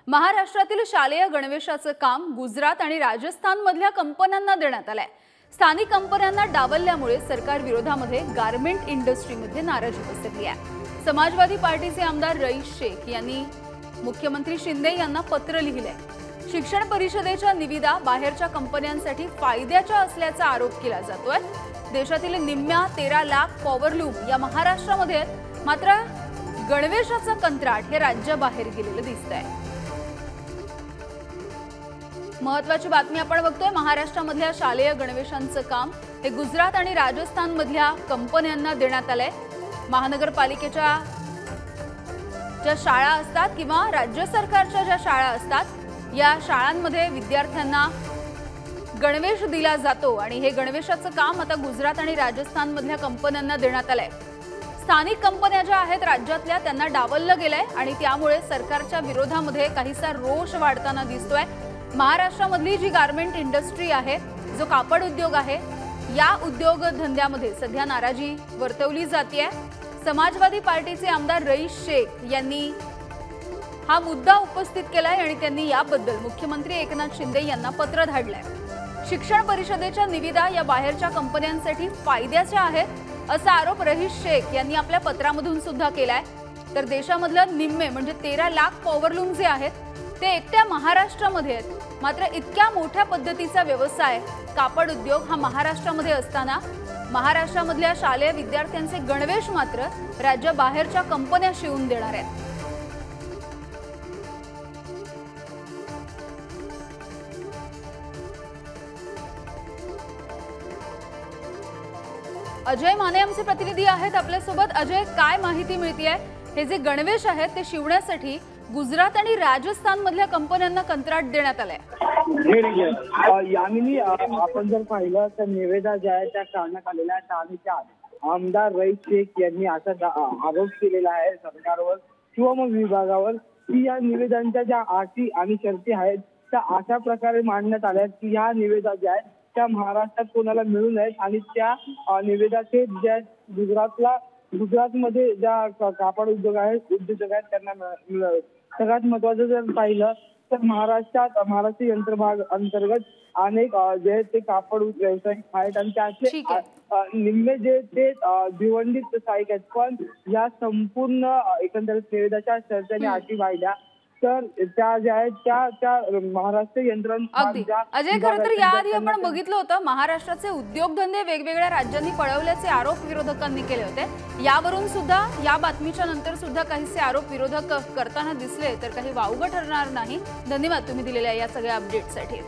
महाराष्ट्रातील शालेय गणवेशाचं काम गुजरात आणि राजस्थान मधल्या कंपन्यांना देण्यात आलंय। स्थानिक कंपन्यांना डावलल्यामुळे सरकार विरोधामध्ये गारमेंट इंडस्ट्रीमध्ये नाराजी पसरली आहे। समाजवादी पार्टीचे आमदार रईस शेख यांनी मुख्यमंत्री शिंदे यांना पत्र लिहिलंय। शिक्षण परिषदेच्या निविदा बाहेरच्या कंपन्यांसाठी फायद्याच्या असल्याचा आरोप केला जातोय। देशातील निम्म्या 13 लाख पॉवरलूम या महाराष्ट्रामध्ये मात्र गणवेशाचं कंत्राट हे राज्याबाहेर गेलेलं दिसतंय। महत्त्वाची बातमी आपण बघतोय। महाराष्ट्रामधल्या शालेय गणवेशांचं काम हे गुजरात आणि राजस्थान मधल्या कंपन्यांना देण्यात आलंय। महानगरपालिकेच्या ज्या शाळा असतात किंवा राज्य सरकारच्या ज्या शाळा असतात या शाळांमध्ये विद्यार्थ्यांना गणवेश दिला जातो आणि हे गणवेशाचं काम आता गुजरात आणि राजस्थान मधल्या कंपन्यांना देण्यात आलंय। स्थानिक कंपन्या ज्या आहेत राज्यातल्या त्यांना डावललं गेलंय आणि त्यामुळे सरकारच्या विरोधामध्ये काहीसा रोष वाढताना दिसतोय। महाराष्ट्रामधली जी गारमेंट इंडस्ट्री आहे, जो कापड उद्योग आहे, या उद्योग धंद्यामध्ये सध्या नाराजी वर्तवली जाते। समाजवादी पार्टीचे आमदार रईस शेख यांनी हा मुद्दा उपस्थित केलाय आणि त्यांनी याबद्दल मुख्यमंत्री एकनाथ शिंदे यांना पत्र धाडलंय। शिक्षण परिषदेच्या निविदा या बाहेरच्या कंपन्यांसाठी फायद्याच्या आहेत असा आरोप रईस शेख यांनी आपल्या पत्रामधून सुद्धा केलाय। तर देशामधलं निम्मे म्हणजे 13 लाख पॉवरलूम जे आहेत ते एकट्या महाराष्ट्रामध्ये आहेत। मात्र इतक्या मोठ्या पद्धतीचा व्यवसाय कापड उद्योग हा महाराष्ट्रामध्ये असताना महाराष्ट्रामधल्या शालेय विद्यार्थ्यांचे गणवेश मात्र राज्याबाहेरच्या कंपन्या शिवून देणार आहेत। अजय माने आमचे प्रतिनिधी आहेत आपल्या सोबत। अजय, काय माहिती मिळतेय? हे जे गणवेश आहेत ते शिवण्यासाठी गुजरात आणि राजस्थान मधल्या कंपन्यांना कंत्राट देण्यात आलंय। यामिनी, आपण जर पाहिलं तर निवेदा ज्या आहे त्या काढण्यात आलेल्या आहेत। आमदार रईस शेख यांनी असा आरोप केलेला आहे सरकारवर किंवा मग विभागावर की या निवेदांच्या ज्या अटी आणि शर्ती आहेत त्या अशा प्रकारे मांडण्यात आल्या की या निवेदा ज्या आहेत त्या महाराष्ट्रात कोणाला मिळू नयेत आणि त्या निवेदाचे ज्या गुजरातमध्ये ज्या कापड उद्योजक आहेत त्यांना सगळ्यात महत्वाचं जर पाहिलं तर महाराष्ट्र यंत्रभाग अंतर्गत अनेक जे ते कापड व्यवसाय आहेत आणि त्याचे निम्मे जे ते भिवंडित सहाय्यक आहेत। पण या संपूर्ण एकंदरीत निवेदाच्या शर्तीने अटी पाहिल्या तर त्या ज्या आहेत त्या महाराष्ट्र यंत्रणा। अजय, खरं तर याआधी आपण बघितलं होतं महाराष्ट्राचे उद्योगधंदे वेगवेगळ्या राज्यांनी पळवल्याचे आरोप विरोधकांनी केले होते। यावरून सुद्धा या बातमीच्या नंतर सुद्धा काहीसे आरोप विरोधक करताना दिसले तर काही वावगं ठरणार नाही। धन्यवाद तुम्ही दिलेल्या या सगळ्या अपडेटसाठी।